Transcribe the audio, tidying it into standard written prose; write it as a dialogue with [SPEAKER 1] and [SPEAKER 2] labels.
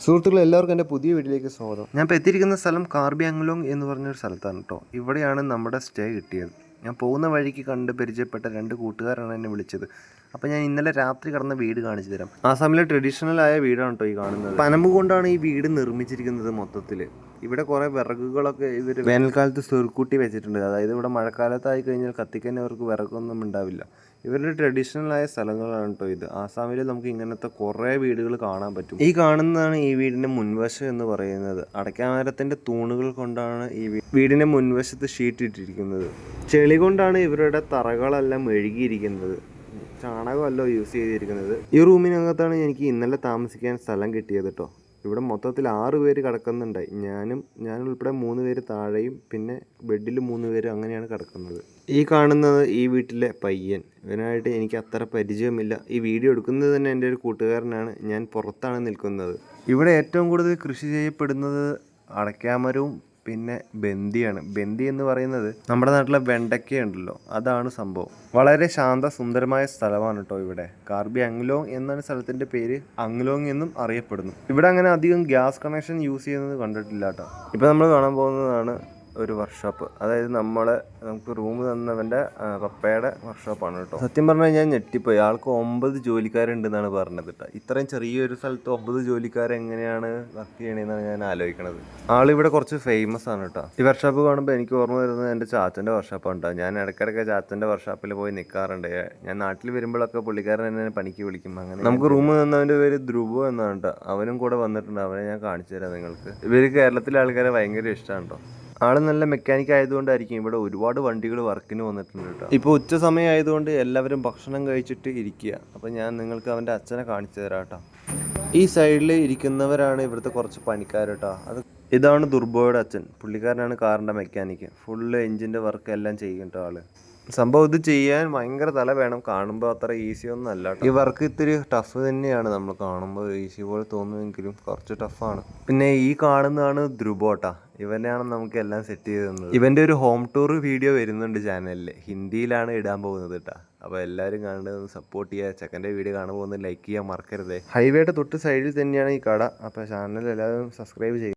[SPEAKER 1] സുഹൃത്തുക്കളെ എല്ലാവർക്കും എൻ്റെ പുതിയ വീട്ടിലേക്ക് സ്വാഗതം. ഞാൻ ഇപ്പോൾ എത്തിയിരിക്കുന്ന സ്ഥലം കാർബി ആങ്ലോങ് എന്ന് പറഞ്ഞൊരു സ്ഥലത്താണ് കേട്ടോ. ഇവിടെയാണ് നമ്മുടെ സ്റ്റേ കിട്ടിയത്. ഞാൻ പോകുന്ന വഴിക്ക് കണ്ട് പരിചയപ്പെട്ട 2 കൂട്ടുകാരാണ് എന്നെ വിളിച്ചത്. അപ്പോൾ ഞാൻ ഇന്നലെ രാത്രി കടന്ന വീട് കാണിച്ചു തരാം. ആസാമിലെ ട്രഡീഷണൽ ആയ വീടാണ് കേട്ടോ ഈ കാണുന്നത്. പനമ്പ് കൊണ്ടാണ് ഈ വീട് നിർമ്മിച്ചിരിക്കുന്നത് മൊത്തത്തിൽ. ഇവിടെ കുറേ വിറകുകളൊക്കെ ഇവർ വേനൽക്കാലത്ത് സ്വരുക്കൂട്ടി വെച്ചിട്ടുണ്ട്. അതായത് ഇവിടെ മഴക്കാലത്തായി കഴിഞ്ഞാൽ കത്തിക്കാൻ അവർക്ക് വിറകൊന്നും ഉണ്ടാവില്ല. ഇവരുടെ ട്രഡീഷണൽ ആയ സ്ഥലങ്ങളാണ് കേട്ടോ ഇത്. ആസാമിൽ നമുക്ക് ഇങ്ങനത്തെ കുറേ വീടുകൾ കാണാൻ പറ്റും. ഈ കാണുന്നതാണ് ഈ വീടിൻ്റെ മുൻവശം എന്ന് പറയുന്നത്. അടയ്ക്കാമരത്തിൻ്റെ തൂണുകൾ കൊണ്ടാണ് ഈ വീടിൻ്റെ മുൻവശത്ത് ഷീറ്റ് ഇട്ടിരിക്കുന്നത്. ചെളി കൊണ്ടാണ് ഇവരുടെ തറകളെല്ലാം മെഴുകിയിരിക്കുന്നത്. ചാണകമല്ലോ യൂസ് ചെയ്തിരിക്കുന്നത്. ഈ റൂമിനകത്താണ് എനിക്ക് ഇന്നലെ താമസിക്കാൻ സ്ഥലം കിട്ടിയത് കേട്ടോ. ഇവിടെ മൊത്തത്തിൽ 6 പേര് കിടക്കുന്നുണ്ടായി. ഞാൻ ഉൾപ്പെടെ 3 പേര് താഴെയും പിന്നെ ബെഡിൽ 3 പേര് അങ്ങനെയാണ് കിടക്കുന്നത്. ഈ കാണുന്നത് ഈ വീട്ടിലെ പയ്യൻ. ഇവനായിട്ട് എനിക്ക് അത്ര പരിചയമില്ല. ഈ വീഡിയോ എടുക്കുന്നത് തന്നെ എൻ്റെ ഒരു കൂട്ടുകാരനാണ്. ഞാൻ പുറത്താണ് നിൽക്കുന്നത്. ഇവിടെ ഏറ്റവും കൂടുതൽ കൃഷി ചെയ്യപ്പെടുന്നത് അടയ്ക്കാമരവും പിന്നെ ബന്ദിയാണ്. ബന്ദി എന്ന് പറയുന്നത് നമ്മുടെ നാട്ടിലെ വെണ്ടയ്ക്ക ഉണ്ടല്ലോ, അതാണ് സംഭവം. വളരെ ശാന്ത സുന്ദരമായ സ്ഥലമാണ് കേട്ടോ ഇവിടെ. കാർബി ആങ്ലോങ് എന്നാണ് സ്ഥലത്തിൻ്റെ പേര്. ആങ്ലോങ് എന്നും അറിയപ്പെടുന്നു. ഇവിടെ അങ്ങനെ അധികം ഗ്യാസ് കണക്ഷൻ യൂസ് ചെയ്യുന്നത് കണ്ടിട്ടില്ല കേട്ടോ. ഇപ്പം നമ്മൾ കാണാൻ പോകുന്നതാണ് ഒരു വർക്ക്ഷോപ്പ്. അതായത് നമുക്ക് റൂം തന്നവൻ്റെ പപ്പയുടെ വർക്ക്ഷോപ്പാണ് കേട്ടോ. സത്യം പറഞ്ഞു കഴിഞ്ഞാൽ ഞെട്ടിപ്പോയി. ആൾക്ക് 9 ജോലിക്കാരുണ്ടെന്നാണ് പറഞ്ഞത് കേട്ടോ. ഇത്രയും ചെറിയൊരു സ്ഥലത്ത് 9 ജോലിക്കാരെങ്ങനെയാണ് വർക്ക് ചെയ്യണമെന്നാണ് ഞാൻ ആലോചിക്കണത്. ആളിവിടെ കുറച്ച് ഫേമസ് ആണ് കേട്ടോ. ഈ വർക്ക്ഷോപ്പ് കാണുമ്പോൾ എനിക്ക് ഓർമ്മ വരുന്നത് എൻ്റെ ചാച്ചൻ്റെ വർക്ക്ഷോപ്പാണ് കേട്ടോ. ഞാൻ ഇടയ്ക്കിടയ്ക്ക് ചാച്ചൻ്റെ വർക്ക്ഷോപ്പിൽ പോയി നിൽക്കാറുണ്ട്. ഞാൻ നാട്ടിൽ വരുമ്പോഴൊക്കെ പുള്ളിക്കാരൻ എന്നെ പണിക്ക് വിളിക്കും. അങ്ങനെ നമുക്ക് റൂം തന്നവൻ്റെ പേര് ധ്രുവോ എന്നാണ് കേട്ടോ. അവനും കൂടെ വന്നിട്ടുണ്ട്. അവനെ ഞാൻ കാണിച്ചു തരാം നിങ്ങൾക്ക്. ഇവർ കേരളത്തിലെ ആൾക്കാരെ ഭയങ്കര ഇഷ്ടമാണ് കേട്ടോ. ആൾ നല്ല മെക്കാനിക് ആയതുകൊണ്ടായിരിക്കും ഇവിടെ ഒരുപാട് വണ്ടികൾ വർക്കിന് വന്നിട്ടുണ്ട് കേട്ടോ. ഇപ്പോൾ ഉച്ച സമയം ആയതുകൊണ്ട് എല്ലാവരും ഭക്ഷണം കഴിച്ചിട്ട് ഇരിക്കുക. അപ്പോൾ ഞാൻ നിങ്ങൾക്ക് അവൻ്റെ അച്ഛനെ കാണിച്ചു തരാം കേട്ടോ. ഈ സൈഡിൽ ഇരിക്കുന്നവരാണ് ഇവിടുത്തെ കുറച്ച് പണിക്കാർ കേട്ടോ. ഇതാണ് ദുർബോയുടെ അച്ഛൻ. പുള്ളിക്കാരനാണ് കാറിൻ്റെ മെക്കാനിക്ക്. ഫുള്ള് എഞ്ചിൻ്റെ വർക്ക് എല്ലാം ചെയ്യും കേട്ടോ ആള്. സംഭവം ഇത് ചെയ്യാൻ ഭയങ്കര തല വേണം. കാണുമ്പോൾ അത്ര ഈസി ഒന്നും അല്ല. ഈ വർക്ക് ഇത്തിരി ടഫ് തന്നെയാണ്. നമ്മൾ കാണുമ്പോൾ ഈസി പോലെ തോന്നുമെങ്കിലും കുറച്ച് ടഫാണ്. പിന്നെ ഈ കാണുന്നതാണ് ധ്രുബോട്ടാ. ഇവനെയാണ് നമുക്ക് എല്ലാം സെറ്റ് ചെയ്ത് തന്നത്. ഇവൻ്റെ ഒരു ഹോം ടൂർ വീഡിയോ വരുന്നുണ്ട് ചാനലിൽ. ഹിന്ദിയിലാണ് ഇടാൻ പോകുന്നത് കേട്ടോ. അപ്പോൾ എല്ലാവരും കാണുന്നത് സപ്പോർട്ട് ചെയ്യുക. ചെക്കൻ്റെ വീഡിയോ കാണുമ്പോൾ ഒന്ന് ലൈക്ക് ചെയ്യാൻ മറക്കരുതേ. ഹൈവേയുടെ തൊട്ട് സൈഡിൽ തന്നെയാണ് ഈ കട. അപ്പോൾ ചാനൽ എല്ലാവരും സബ്സ്ക്രൈബ് ചെയ്യുക.